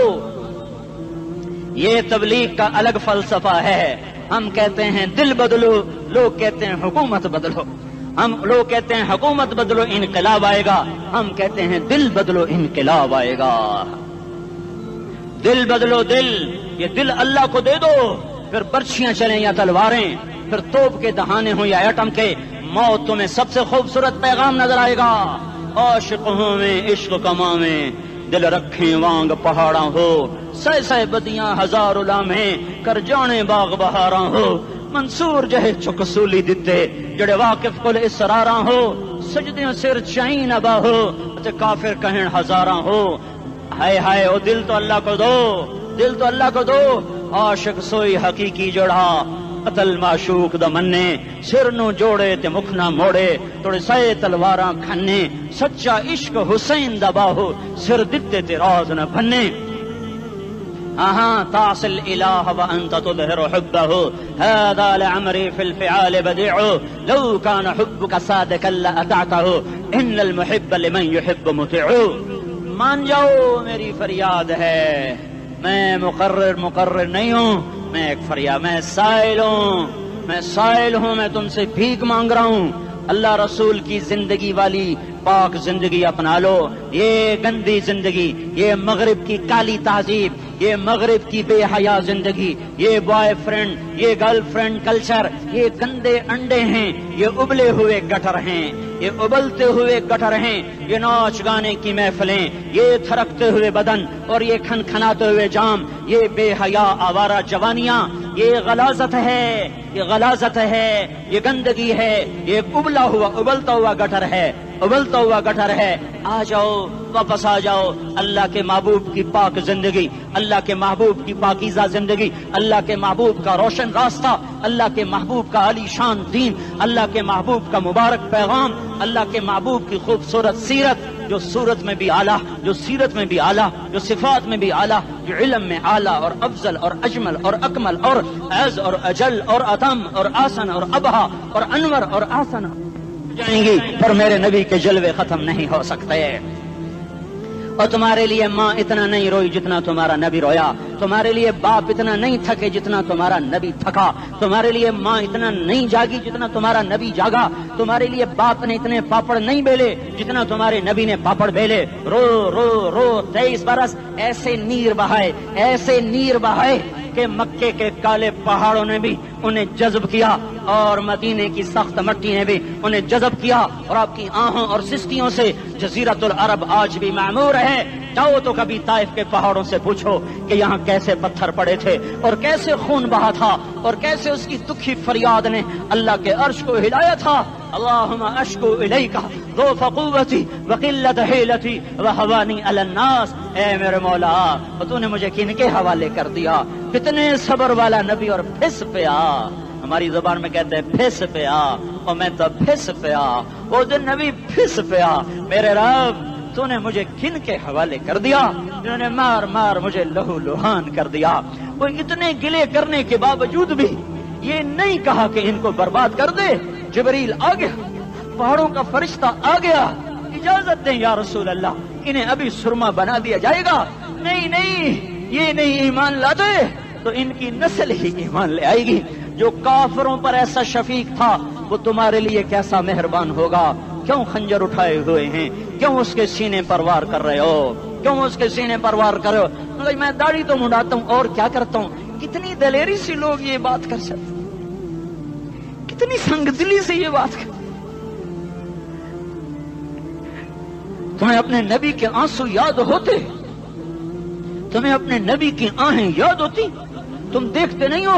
یہ تبلیغ کا الگ فلسفہ ہے. ہم کہتے ہیں دل بدلو، لوگ کہتے ہیں حکومت بدلو. لوگ کہتے ہیں حکومت بدلو انقلاب آئے گا، ہم کہتے ہیں دل بدلو انقلاب آئے گا. دل بدلو، یہ دل اللہ کو دے دو، پھر برچیاں چلیں یا تلواریں، پھر توپ کے دہانے ہوں یا ایٹم کے، موت تمہیں سب سے خوبصورت پیغام نظر آئے گا. عاشق ہوں میں عشق کما میں، دل رکھیں وانگ پہاڑاں ہو، سہ بدیاں ہزار لامہیں کر جانے باغ بہاراں ہو. منصور جہے چکسولی دتے جڑے واقف کل اسراراں ہو، سجدیاں سر چائیں ابا ہو تے کافر کہیں ہزاراں ہو. ہائے ہائے او دل تو اللہ کو دو، دل تو اللہ کو دو. عاشق سوئی حقیقی جڑا قتل معشوق دا مننے، سر نو جوڑے تے مکھ نہ موڑے، توڑے سائے تلواراں کھنے. سچا عشق حسین دا باہو، سر دتے تے راز نہ بھنے. تعصي الإله وأنت تظهر حبه، هذا لعمري في الفعال بديع، لو كان حبك صادقا لأطعته، إن المحب لمن يحب مطيع. مان جاؤ میری فریاد ہے، میں مقرر نہیں ہوں، میں ایک فریاد، میں سائل ہوں، میں تم سے بھیک مانگ رہا ہوں. اللہ رسول کی زندگی والی پاک زندگی اپنا لو. یہ گندی زندگی، یہ مغرب کی کالی تہذیب، یہ مغرب کی بے حیا زندگی، یہ بوائے فرینڈ، یہ گرل فرینڈ کلچر، یہ گندے انڈے ہیں، یہ ابلے ہوئے گٹر ہیں، یہ ابلتے ہوئے گٹر ہیں. یہ ناچ گانے کی محفلیں، یہ تھرکتے ہوئے بدن اور یہ کھنکھناتے ہوئے جام، یہ بے حیا آوارہ جوانیاں، یہ غلاظت ہے، یہ غلاظت ہے، یہ گندگی ہے، یہ ابلتا ہوا گٹر ہے، ابلتا ہوا گٹر ہے. آ جاؤ، واپس آ جاؤ. اللہ کے محبوب کی پاک زندگی، اللہ کے محبوب کی پاکیزہ زندگی، اللہ کے محبوب کا روشن راستہ، اللہ کے محبوب کا علی شان دین، اللہ کے محبوب کا مبارک پیغام، اللہ کے محبوب کی خوبصورت سیرت، جو صورت میں بھی اعلیٰ، جو سیرت میں بھی اعلیٰ، جو صفات میں بھی اعلیٰ، جو علم میں اعلیٰ اور افضل اور اجمل اور اکمل اور اعز اور اجل اور اتم اور آسن اور ابہا اور انور اور آسن، جائیں گی پر میرے نبی کے جلوے ختم نہیں ہو سکتے. اور تمہارے لیے ماں اتنا نہیں روئی جتنا تمہارا نبی رویا. تمہارے لیے باپ اتنا نہیں تھکے جتنا تمہارا نبی تھکا. تمہارے لیے ماں اتنا نہیں جاگی جتنا تمہارا نبی جاگا. تمہارے لیے باپ نے اتنے پاپڑ نہیں بیلے جتنا تمہارے نبی نے پاپڑ بیلے. رو رو رو 23 برس ایسے نیر بہائے کہ مکے کے کالے پہاڑوں نے بھی انہیں جذب کیا اور مدینے کی سخت مٹی نے بھی انہیں جذب کیا. اور آپ کی آہوں اور سستیوں سے جزیرت العرب آج بھی معمور ہے. جاؤ تو کبھی طائف کے پہاڑوں سے پوچھو کہ یہاں کیسے پتھر پڑے تھے اور کیسے خون بہا تھا اور کیسے اس کی دکھی فریاد نے اللہ کے عرش کو ہلایا تھا. اللہم اشکو الیکا ضعف قوتی وقلت حیلتی وہوانی علی الناس. اے میرے مولا تو نے مجھے کن کے حوالے کر دیا. کتنے صبر والا نبی اور پھس پیا. ہماری زبان میں کہتے ہیں پھس پیا اور میں تو پھس پیا. وہ دن نبی پھس پیا. میرے رب تو نے مجھے کن کے حوالے کر دیا جنہوں نے مار مار مجھے لہو لہان کر دیا. وہ اتنے گلے کرنے کے باوجود بھی یہ نہیں کہا کہ ان کو برباد کر دے. جبریل آ گیا, پہاڑوں کا فرشتہ آ گیا, اجازت دیں یا رسول اللہ, انہیں ابھی سرما بنا دیا جائے گا. نہیں یہ نہیں ایمان لا دے تو ان کی نسل ہی ایمان لے آئے گی. جو کافروں پر ایسا شفیق تھا وہ تمہارے لیے کیسا مہربان ہوگا. کیوں خنجر اٹھائے ہوئے ہیں؟ کیوں اس کے سینے پر وار کر رہے ہو؟ کیوں اس کے سینے پر وار کر رہے ہو؟ میں داڑھی تو مڈاتا ہوں اور کیا کرتا ہوں. کتنی دلیری سے لوگ یہ بات کر سکتے, کتنی سنگ دلی سے یہ بات کر. تمہیں اپنے نبی کے آنسو یاد ہوتے؟ تمہیں اپنے نبی کی آہیں یاد ہوتی؟ تم دیکھتے نہیں ہو؟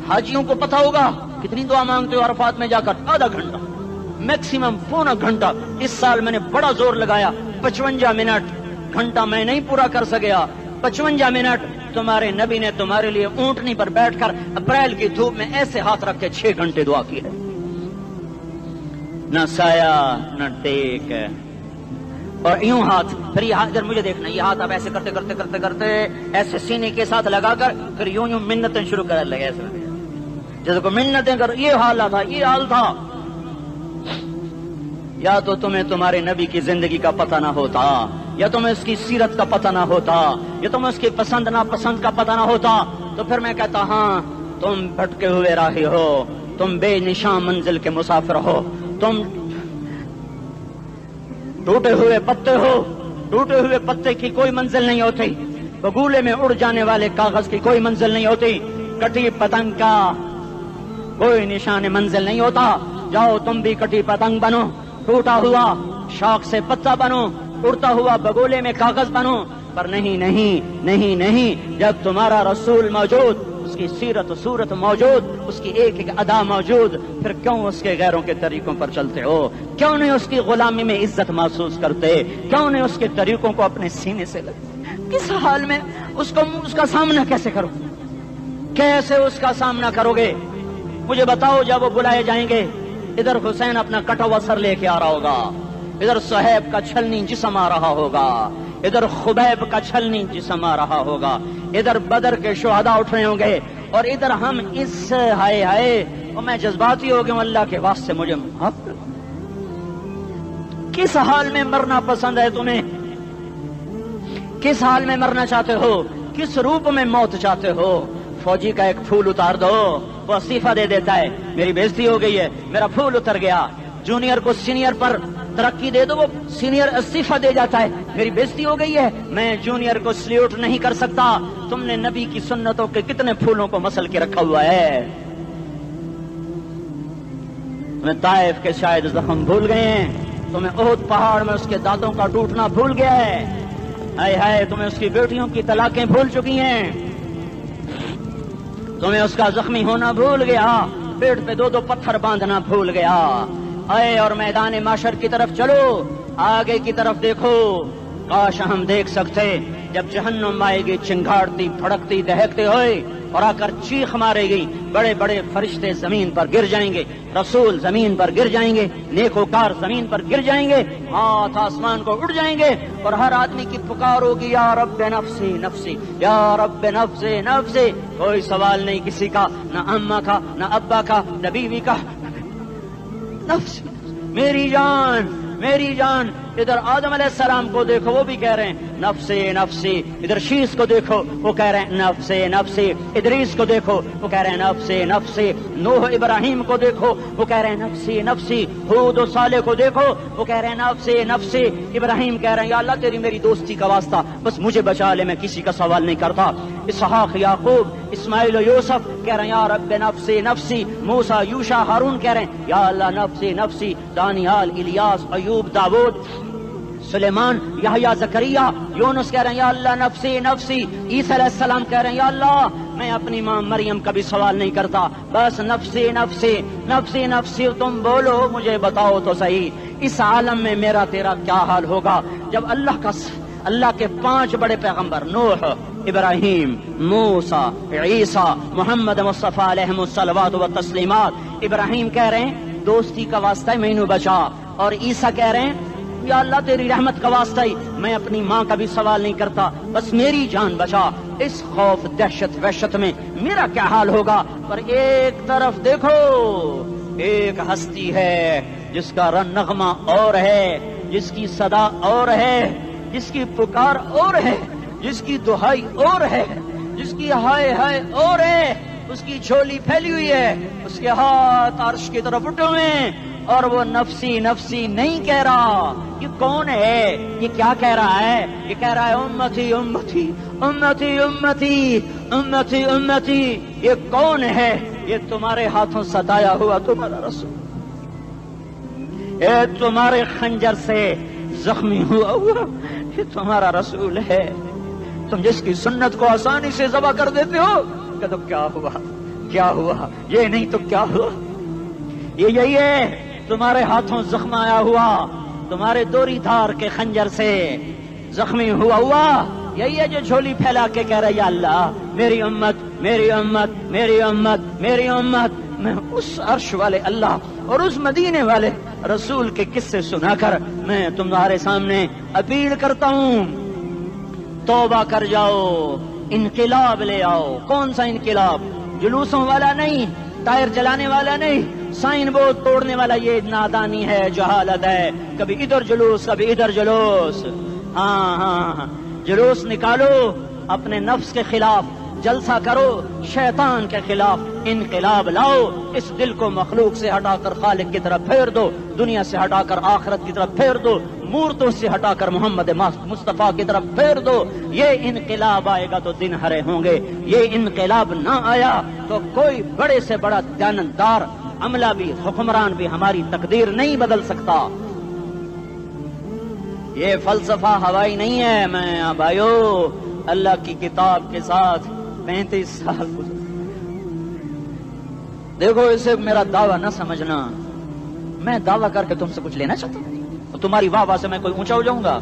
حاجیوں کو پتا ہوگا کتنی دعا مانگتے ہو عرفات میں جا کر. آدھا گھنٹہ, میکسیمم پونا گھنٹہ. اس سال میں نے بڑا زور لگایا, 55 منٹ. گھنٹہ میں نہیں پورا کر سکیا. 55 منٹ تمہارے نبی نے تمہارے لیے اونٹنی پر بیٹھ کر اپریل کی دھوپ میں ایسے ہاتھ رکھ کے 6 گھنٹے دعا کی ہے. نہ سایہ نہ ٹیک, اور یوں ہاتھ. پھر یہ ہاتھ ادھر مجھے دیکھنا, یہ ہاتھ آپ ایسے کرتے کرتے کرتے کرتے ایسے سینے کے ساتھ لگا کر پھر یوں منتیں شروع کر لگے ایسے جیسے کو منتیں کر. یہ حال تھا, یہ حال تھا. یا تو تمہیں تمہارے نبی کی زندگی کا پتہ نہ ہوتا, یا تمہیں اس کی سیرت کا پتہ نہ ہوتا, یا تمہیں اس کی پسند ناپسند کا پتہ نہ ہوتا. تو پھر میں کہتا ہاں تم بھٹکے ہوئے راہی ہو, تم بے نشان منزل کے مسافر ہو, تم ٹوٹے ہوئے پتے ہو. ٹوٹے ہوئے پتے کی کوئی منزل نہیں ہوتی, بگولے میں اڑ جانے والے کاغذ کی کوئی منزل نہیں ہوتی, کٹی پتنگ کا کوئی نشان منزل نہیں ہوتا. جاؤ تم بھی کٹی پتنگ بنو, ٹوٹا ہوا شاخ سے پتا بنو, اڑتا ہوا بگولے میں کاغذ بنو. پر نہیں نہیں نہیں نہیں, جب تمہارا رسول موجود, اس کی سیرت و صورت موجود, اس کی ایک ایک ادا موجود, پھر کیوں اس کے غیروں کے طریقوں پر چلتے ہو؟ کیوں نہیں اس کی غلامی میں عزت محسوس کرتے؟ کیوں نہیں اس کے طریقوں کو اپنے سینے سے لگتے؟ کس حال میں اس کا سامنا کیسے کرو؟ کیسے اس کا سامنا کرو گے؟ مجھے بتاؤ. جب وہ بلائے جائیں گے, ادھر حسین اپنا کٹا ہوا سر لے کے آ رہا ہوگا, ادھر صہیب کا چھلنی جسم آ رہا ہوگا, ادھر خبیب کا چھلنی جسم آ رہا ہوگا, ادھر بدر کے شہداء اٹھ رہے ہوں گے, اور ادھر ہم اس ہائے ہائے. اور میں جذباتی ہو گیا ہوں, اللہ کے واسطے مجھے معاف کر. کس حال میں مرنا پسند ہے تمہیں؟ کس حال میں مرنا چاہتے ہو؟ کس روپ میں موت چاہتے ہو؟ فوجی کا ایک پھول اتار دو, وہ استعفیٰ دے دیتا ہے, میری بےزتی ہو گئی ہے, میرا پھول اتر گیا. جونیئر کو سینئر پر ترقی دے دو, وہ سینئر استعفیٰ دے جاتا ہے, میری بےزتی ہو گئی ہے, میں جونیئر کو سلیوٹ نہیں کر سکتا. تم نے نبی کی سنتوں کے کتنے پھولوں کو مسل کے رکھا ہوا ہے. تمہیں طائف کے شاید زخم بھول گئے ہیں, تمہیں احد پہاڑ میں اس کے دانتوں کا ٹوٹنا بھول گیا ہے. ہائے ہائے, تمہیں اس کی بیٹیوں کی طلاقیں بھول چکی ہیں, تمہیں اس کا زخمی ہونا بھول گیا, پیٹ پہ 2 پتھر باندھنا بھول گیا. آئے اور میدان معاشر کی طرف چلو, آگے کی طرف دیکھو. کاش ہم دیکھ سکتے جب جہنم آئے گی چنگاڑتی بھڑکتی دہکتے ہوئے اور آ کر چیخ مارے گی, بڑے بڑے فرشتے زمین پر گر جائیں گے, رسول زمین پر گر جائیں گے, نیکوکار زمین پر گر جائیں گے, ہاتھ آسمان کو اڑ جائیں گے, اور ہر آدمی کی پکار ہوگی یا رب نفسی نفسی, یا رب نفسی نفسی. کوئی سوال نہیں کسی کا, نہ اماں کا, نہ ابا کا, نہ بیوی کا, نفسی میری جان میری جان. ادھر آدم علیہ السلام کو دیکھو وہ بھی کہہ رہے ہیں نفسی نفسی. ادھر شیس کو دیکھو وہ کہہ رہے ہیں نفسی نفسی. ادریس کو دیکھو وہ کہہ رہے ہیں نفسی نفسی. نوح ابراہیم کو دیکھو وہ کہہ رہے ہیں نفسی نفسی. ہود و صالح کو دیکھو وہ کہہ رہے ہیں نفسی نفسی. ابراہیم کہہ رہے ہیں یا اللہ تیری میری دوستی کا واسطہ بس مجھے بچا لے, میں کسی کا سوال نہیں کرتا. اسحاق یعقوب اسماعیل و یوسف کہہ رہے ہیں یا رب نفسی نفسی. موسیٰ یوشع ہارون کہہ رہے ہیں یا اللہ نفسی نفسی. دانیال الیاس ایوب داؤد سلیمان یحییٰ زکریا یونس کہہ رہے ہیں یا اللہ نفسی نفسی. عیسیٰ علیہ السلام کہہ رہے ہیں یا اللہ میں اپنی ماں مریم کا بھی سوال نہیں کرتا بس نفسی نفسی نفسی نفسی. تم بولو مجھے بتاؤ تو صحیح اس عالم میں میرا تیرا کیا حال ہوگا جب اللہ کے 5 بڑے پیغمبر نوح ابراہیم موسیٰ عیسیٰ محمد مصطفیٰ علیہ الصلوات و تسلیمات. ابراہیم کہہ رہے ہیں دوستی کا واسطہ مینو بچا, اور عیسیٰ کہہ رہے ہیں یا اللہ تیری رحمت کا واسطہ ہی میں اپنی ماں کا بھی سوال نہیں کرتا بس میری جان بچا. اس خوف دہشت وحشت میں میرا کیا حال ہوگا. پر ایک طرف دیکھو ایک ہستی ہے جس کا نغمہ اور ہے, جس کی صدا اور ہے, جس کی پکار اور ہے, جس کی دہائی اور ہے, جس کی ہائے ہائے اور ہے. اس کی جھولی پھیلی ہوئی ہے, اس کے ہاتھ عرش کی طرف اٹھے ہوئے ہیں, اور وہ نفسی نفسی نہیں کہہ رہا. یہ کون ہے؟ یہ کیا کہہ رہا ہے؟ یہ کہہ رہا ہے امتی امتی امتی امتی امتی امتی. یہ کون ہے؟ یہ تمہارے ہاتھوں ستایا ہوا تمہارا رسول, یہ تمہارے خنجر سے زخمی ہوا یہ تمہارا رسول ہے. تم جس کی سنت کو آسانی سے ذبح کر دیتے ہو کہ تو کیا ہوا کیا ہوا, یہ نہیں تو کیا ہوا. یہ یہی ہے تمہارے ہاتھوں زخم آیا ہوا, تمہارے دوری دھار کے خنجر سے زخمی ہوا یہی ہے جو جھولی پھیلا کے کہہ رہا یا اللہ میری امت میری امت میری امت میری امت. میں اس عرش والے اللہ اور اس مدینے والے رسول کے قصے سنا کر میں تمہارے سامنے اپیل کرتا ہوں توبہ کر جاؤ, انقلاب لے آؤ. کون سا انقلاب؟ جلوسوں والا نہیں, ٹائر جلانے والا نہیں, سائن بورڈ توڑنے والا. یہ نادانی ہے, جہالت ہے. کبھی ادھر جلوس کبھی ادھر جلوس. ہاں جلوس نکالو اپنے نفس کے خلاف, جلسہ کرو شیطان کے خلاف, انقلاب لاؤ. اس دل کو مخلوق سے ہٹا کر خالق کی طرف پھیر دو, دنیا سے ہٹا کر آخرت کی طرف پھیر دو, مورتوں سے ہٹا کر محمد مصطفیٰ کی طرف پھیر دو. یہ انقلاب آئے گا تو دن ہرے ہوں گے. یہ انقلاب نہ آیا تو کوئی بڑے سے بڑا دیانتدار عملہ بھی حکمران بھی ہماری تقدیر نہیں بدل سکتا. یہ فلسفہ ہوائی نہیں ہے. میں بھائیو اللہ کی کتاب کے ساتھ 35 سال دیکھو, اسے میرا دعویٰ نہ سمجھنا. میں دعویٰ کر کے تم سے کچھ لینا چاہتا ہوں تو تمہاری واہ سے میں کوئی اونچا ہو جاؤں گا.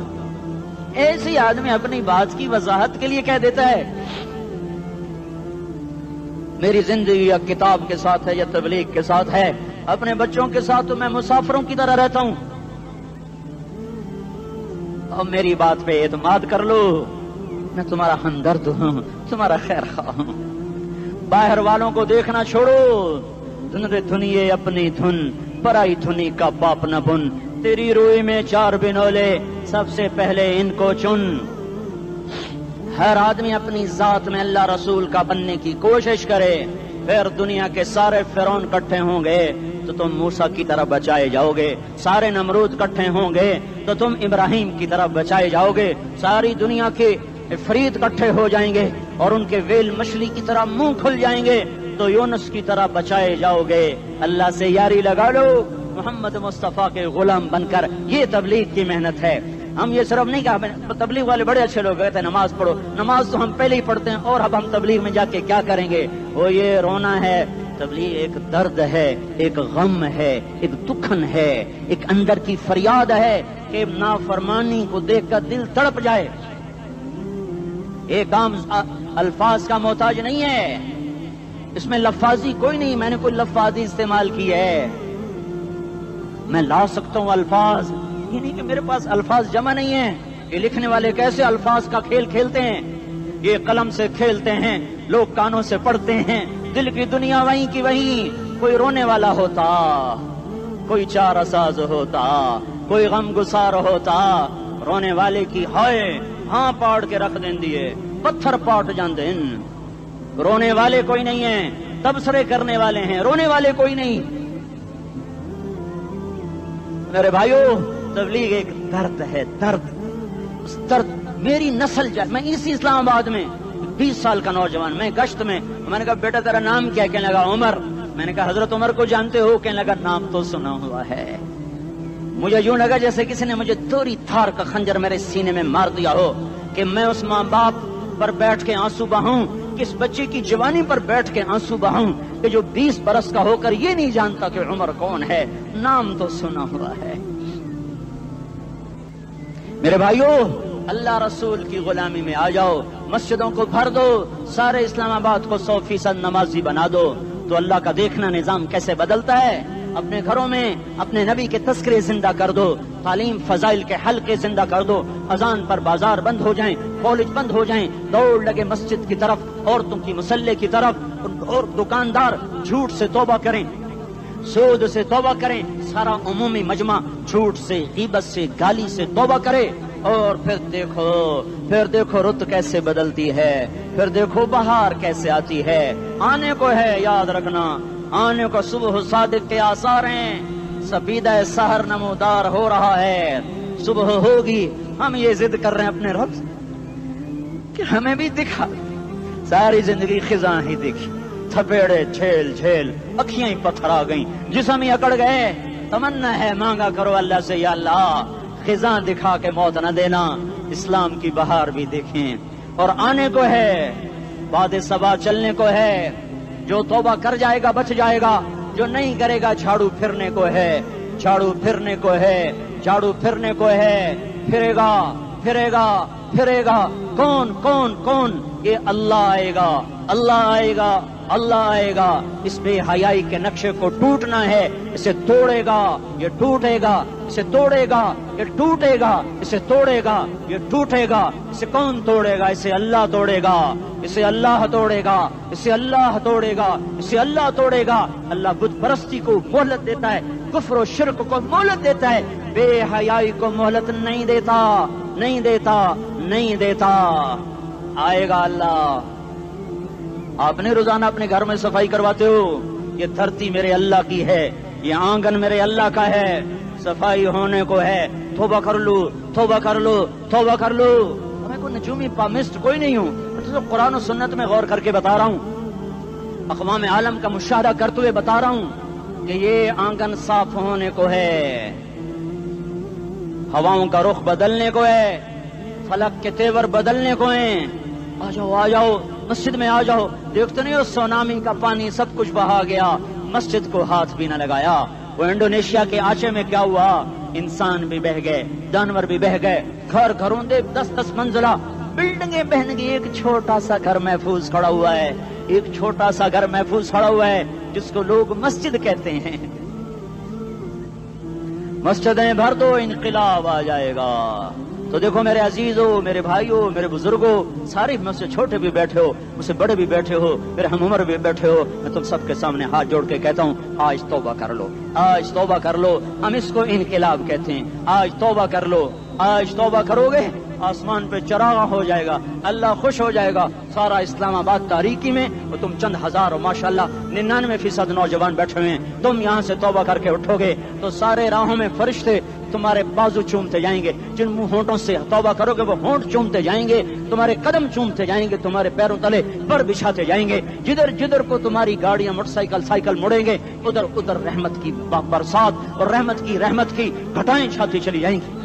ایسی آدمی اپنی بات کی وضاحت کے لیے کہہ دیتا ہے میری زندگی یا کتاب کے ساتھ ہے یا تبلیغ کے ساتھ ہے. اپنے بچوں کے ساتھ تو میں مسافروں کی طرح رہتا ہوں. اور میری بات پہ اعتماد کر لو, میں تمہارا ہمدرد ہوں, تمہارا خیر خواہ ہوں. باہر والوں کو دیکھنا چھوڑو. دھنیے اپنی دھن پرائی دھنی کا باپ نہ بن. تیری روئی میں 4 بنولے سب سے پہلے ان کو چن. ہر آدمی اپنی ذات میں اللہ رسول کا بننے کی کوشش کرے. پھر دنیا کے سارے فرعون اکٹھے ہوں گے تو تم موسیٰ کی طرف بچائے جاؤ گے. سارے نمرود اکٹھے ہوں گے تو تم ابراہیم کی طرف بچائے جاؤ گے. ساری دنیا کے افریت اکٹھے ہو جائیں گے اور ان کے ویل مچھلی کی طرح منہ کھل جائیں گے تو یونس کی طرح بچائے جاؤ گے. اللہ سے یاری لگا لو محمد مصطفیٰ کے غلام بن کر. یہ تبلیغ کی محنت ہے. ہم یہ صرف نہیں کہا تبلیغ والے بڑے اچھے لوگ کہتے ہیں نماز پڑھو. نماز تو ہم پہلے ہی پڑھتے ہیں اور اب ہم تبلیغ میں جا کے کیا کریں گے. وہ یہ رونا ہے. تبلیغ ایک درد ہے, ایک غم ہے, ایک دکھن ہے, ایک اندر کی فریاد ہے کہ نافرمانی کو دیکھ کر دل تڑپ جائے. ایک عام الفاظ کا محتاج نہیں ہے, اس میں لفاظی کوئی نہیں. میں نے کوئی لفاظی استعمال کی ہے. میں لا سکتا ہوں الفاظ, یہ نہیں کہ میرے پاس الفاظ جمع نہیں ہیں. یہ لکھنے والے کیسے الفاظ کا کھیل کھیلتے ہیں. یہ قلم سے کھیلتے ہیں, لوگ کانوں سے پڑھتے ہیں. دل کی دنیا وہیں کی وہیں. کوئی رونے والا ہوتا, کوئی چارہ ساز ہوتا، کوئی غم گسار ہوتا، رونے والے کی ہائے ہاں پاڑ کے رکھ دیں دیے، پتھر پاٹ جاندے۔ رونے والے کوئی نہیں ہیں، تبصرے کرنے والے ہیں، رونے والے کوئی نہیں۔ میرے بھائیو، تبلیغ ایک درد ہے، درد، اس درد میری نسل جائے۔ میں اسی اسلام آباد میں 20 سال کا نوجوان، میں گشت میں نے کہا بیٹا تیرا نام کیا؟ کہنے لگا عمر۔ میں نے کہا حضرت عمر کو جانتے ہو؟ کہنے لگا نام تو سنا ہوا ہے۔ مجھے یوں لگا جیسے کسی نے مجھے دوری تھار کا خنجر میرے سینے میں مار دیا ہو، کہ میں اس ماں باپ پر بیٹھ کے آنسو بہاؤں، کس بچے کی جوانی پر بیٹھ کے آنسو بہاؤں کہ جو 20 برس کا ہو کر یہ نہیں جانتا کہ عمر کون ہے، نام تو سنا ہوا ہے۔ میرے بھائیو، اللہ رسول کی غلامی میں آ جاؤ، مسجدوں کو بھر دو، سارے اسلام آباد کو 100% نمازی بنا دو، تو اللہ کا دیکھنا نظام کیسے بدلتا ہے۔ اپنے گھروں میں اپنے نبی کے تذکرے زندہ کر دو، تعلیم فضائل کے حلقے زندہ کر دو، اذان پر بازار بند ہو جائیں، کالج بند ہو جائیں، دوڑ لگے مسجد کی طرف، عورتوں کی مصلے کی طرف، اور دکاندار جھوٹ سے توبہ کریں، سود سے توبہ کریں، سارا عمومی مجمع جھوٹ سے، غیبت سے، گالی سے توبہ کرے، اور پھر دیکھو رت کیسے بدلتی ہے، پھر دیکھو بہار کیسے آتی ہے۔ آنے کو ہے، یاد رکھنا، آنے کو صبح صادق کے آثار ہیں، سفیدہ سحر نمودار ہو رہا ہے، صبح ہوگی۔ ہم یہ ضد کر رہے ہیں اپنے رب کہ ہمیں بھی دکھا، ساری زندگی خزاں ہی دکھی، تھپیڑے جھیل جھیل، اکھیاں ہی پتھر آ گئیں، جسم ہی اکڑ گئے۔ تمنا ہے مانگا کرو اللہ سے، یا اللہ خزاں دکھا کے موت نہ دینا، اسلام کی بہار بھی دیکھیں۔ اور آنے کو ہے، باد صبا چلنے کو ہے، جو توبہ کر جائے گا بچ جائے گا، جو نہیں کرے گا جھاڑو پھرنے کو ہے، جھاڑو پھرنے کو ہے، جھاڑو پھرنے کو ہے، پھرے گا پھرے گا پھرے گا۔ کون کون کون؟ یہ اللہ آئے گا، اللہ آئے گا، اللہ آئے گا۔ اس بے حیائی کے نقشے کو ٹوٹنا ہے، اسے توڑے گا، یہ ٹوٹے گا، اسے توڑے گا، یہ ٹوٹے گا، اسے توڑے گا، یہ ٹوٹے گا۔ اسے کون توڑے گا؟ اسے اللہ توڑے گا، اسے اللہ توڑے گا، اسے اللہ توڑے گا، اسے اللہ توڑے گا۔ اللہ بت پرستی کو مہلت دیتا ہے، کفر و شرک کو مہلت دیتا ہے، بے حیائی کو مہلت نہیں دیتا، نہیں دیتا، نہیں دیتا۔ آئے گا اللہ۔ آپ نے روزانہ اپنے گھر میں صفائی کرواتے ہو، یہ دھرتی میرے اللہ کی ہے، یہ آنگن میرے اللہ کا ہے، صفائی ہونے کو ہے، توبہ کر لو، توبہ کر لو، توبہ کر لو۔ میں کوئی نجومی پامسٹ کوئی نہیں ہوں، میں تو قرآن و سنت میں غور کر کے بتا رہا ہوں، اقوام عالم کا مشاہدہ کرتے ہوئے بتا رہا ہوں کہ یہ آنگن صاف ہونے کو ہے، ہواؤں کا رخ بدلنے کو ہے، فلک کے تیور بدلنے کو ہیں۔ آ جاؤ آ جاؤ، مسجد میں آ جاؤ۔ دیکھتے نہیں ہو سونامی کا پانی سب کچھ بہا گیا، مسجد کو ہاتھ بھی نہ لگایا۔ وہ انڈونیشیا کے آچے میں کیا ہوا؟ انسان بھی بہ گئے، جانور بھی بہ گئے، گھر گھروں دے 10-10 منزلہ بلڈنگیں بہن گئی، ایک چھوٹا سا گھر محفوظ کھڑا ہوا ہے، ایک چھوٹا سا گھر محفوظ کھڑا ہوا ہے جس کو لوگ مسجد کہتے ہیں۔ مسجدیں بھر دو، انقلاب آ جائے گا۔ تو دیکھو میرے عزیزو، میرے بھائیو، میرے بزرگوں، سارے مجھ سے چھوٹے بھی بیٹھے ہو، مجھ سے بڑے بھی بیٹھے ہو، میرے ہم عمر بھی بیٹھے ہو، میں تم سب کے سامنے ہاتھ جوڑ کے کہتا ہوں آج توبہ کر لو، آج توبہ کر لو۔ ہم اس کو انقلاب کہتے ہیں۔ آج توبہ کر لو، آج توبہ کرو گے، آسمان پہ چراغ ہو جائے گا، اللہ خوش ہو جائے گا۔ سارا اسلام آباد تاریکی میں وہ تم چند ہزار، ماشاءاللہ 99% نوجوان بیٹھے ہوئے ہیں، تم یہاں سے توبہ کر کے اٹھو گے تو سارے راہوں میں فرشتے تمہارے بازو چومتے جائیں گے، جن منہ ہونٹوں سے توبہ کرو گے وہ ہونٹ چومتے جائیں گے، تمہارے قدم چومتے جائیں گے، تمہارے پیروں تلے پر بچھاتے جائیں گے، جدھر جدھر کو تمہاری گاڑیاں موٹر سائیکل سائیکل مڑیں گے ادھر ادھر رحمت کی برسات اور رحمت کی گھٹائیں چھاتی چلی جائیں گی۔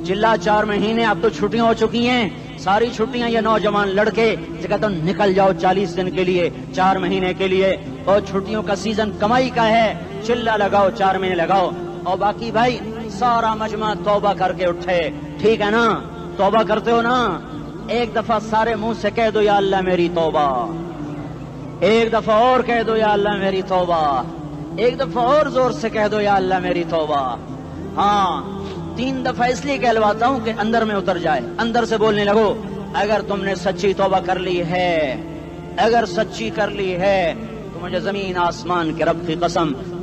چلا 4 مہینے، اب تو چھٹیاں ہو چکی ہیں، ساری چھٹیاں یہ نوجوان لڑکے جگہ تو نکل جاؤ 40 دن کے لیے، 4 مہینے کے لیے، اور چھٹیوں کا سیزن کمائی کا ہے، چلا لگاؤ، 4 مہینے لگاؤ، اور باقی بھائی سارا مجمع توبہ کر کے اٹھے، ٹھیک ہے نا؟ توبہ کرتے ہو نا؟ ایک دفعہ سارے منہ سے کہہ دو یا اللہ میری توبہ، ایک دفعہ اور کہہ دو یا اللہ میری توبہ، ایک دفعہ اور زور سے کہہ دو یا اللہ میری توبہ۔ ہاں 3 دفعہ اس لیے کہلواتا ہوں کہ اندر میں اتر جائے، اندر سے بولنے لگو۔ اگر تم نے سچی توبہ کر لی ہے، اگر سچی کر لی ہے تو مجھے زمین آسمان کے رب کی قسم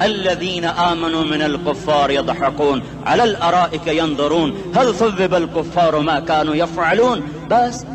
الذين آمنوا من الكفار يضحكون على الأرائك ينظرون هل ثوب الكفار ما كانوا يفعلون. بس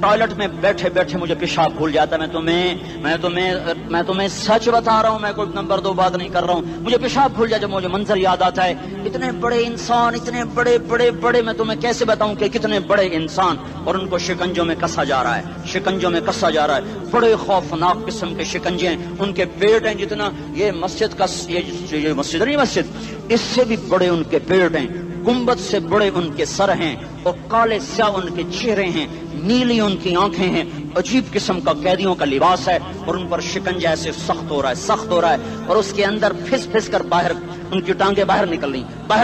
ٹوائلٹ میں بیٹھے بیٹھے مجھے پیشاب بھول جاتا ہے. میں تمہیں سچ بتا رہا ہوں, میں کوئی نمبر 2 بات نہیں کر رہا ہوں. مجھے پیشاب بھول جاتا ہے, مجھے منظر یاد آتا ہے. اتنے بڑے انسان, اتنے بڑے بڑے بڑے, میں تمہیں کیسے بتاؤں کہ کتنے بڑے انسان, اور ان کو شکنجوں میں کسا جا رہا ہے, شکنجوں میں کسا جا رہا ہے. بڑے خوفناک قسم کے شکنجے ہیں. ان کے پیٹ ہیں جتنا یہ مسجد کا, یہ مسجد نہیں, مسجد اس سے بھی بڑے ان کے پیٹ ہیں. گنبد سے بڑے ان کے سر ہیں, اور کالے سیاہ ان کے چہرے ہیں, نیلی ان کی آنکھیں ہیں. عجیب قسم کا قیدیوں کا لباس ہے, اور ان پر شکنجہ ایسے سخت ہو رہا ہے, سخت ہو رہا ہے. اور اس کے اندر پھس پھس کر باہر ان کی ٹانگیں باہر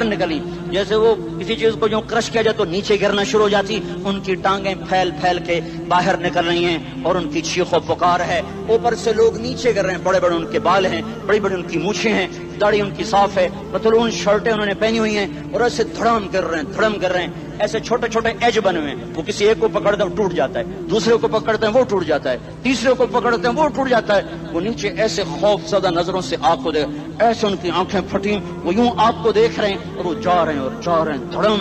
نکلی, جیسے وہ کسی چیز کو جو کرش کیا جائے تو نیچے گرنا شروع ہو جاتی. ان کی ٹانگیں پھیل پھیل کے باہر نکل رہی ہیں, اور ان کی چیخ و پکار ہے. اوپر سے لوگ نیچے گر رہے ہیں. بڑے بڑے ان کے بال ہیں, بڑی بڑی ان کی مونچھیں ہیں, داڑھی ان کی صاف ہے, پتلون شرٹیں انہوں نے پہنی ہوئی ہیں, اور ایسے دھڑم کر رہے ہیں. ایسے چھوٹے چھوٹے ایج بنے ہوئے ہیں. وہ کسی ایک کو پکڑتے ہیں وہ ٹوٹ جاتا ہے, دوسرے کو پکڑتے ہیں وہ ٹوٹ جاتا ہے, تیسرے کو پکڑتے ہیں وہ ٹوٹ جاتا ہے. وہ نیچے ایسے خوف زدہ نظروں سے آپ کو دیکھ, ایسے ان کی آنکھیں پھٹی, وہ یوں آپ کو دیکھ رہے ہیں, اور وہ جا رہے ہیں, دھڑم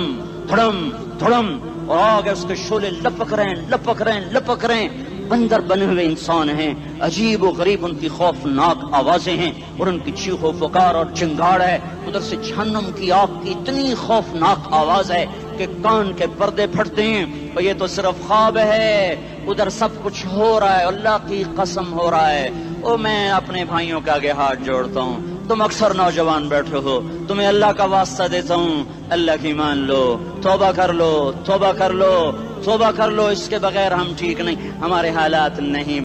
دھڑم دھڑم, اور آگے اس کے شعلے لپک رہے ہیں. بندر بنے ہوئے انسان ہیں, عجیب و غریب ان کی خوفناک آوازیں ہیں, اور ان کی چیخ و پکار اور چنگاڑ ہے. ادھر سے جہنم کی آگ کی اتنی خوفناک آواز ہے کہ کان کے پردے پھٹتے ہیں. اور یہ تو صرف خواب ہے, ادھر سب کچھ ہو رہا ہے, اللہ کی قسم ہو رہا ہے. اور میں اپنے بھائیوں کے آگے ہاتھ جوڑتا ہوں, تم اکثر نوجوان بیٹھے ہو, تمہیں اللہ کا واسطہ دیتا ہوں, اللہ کی مان لو, توبہ کر لو, توبہ کر لو, توبہ کر لو. اس کے بغیر ہم ٹھیک نہیں, ہمارے حالات نہیں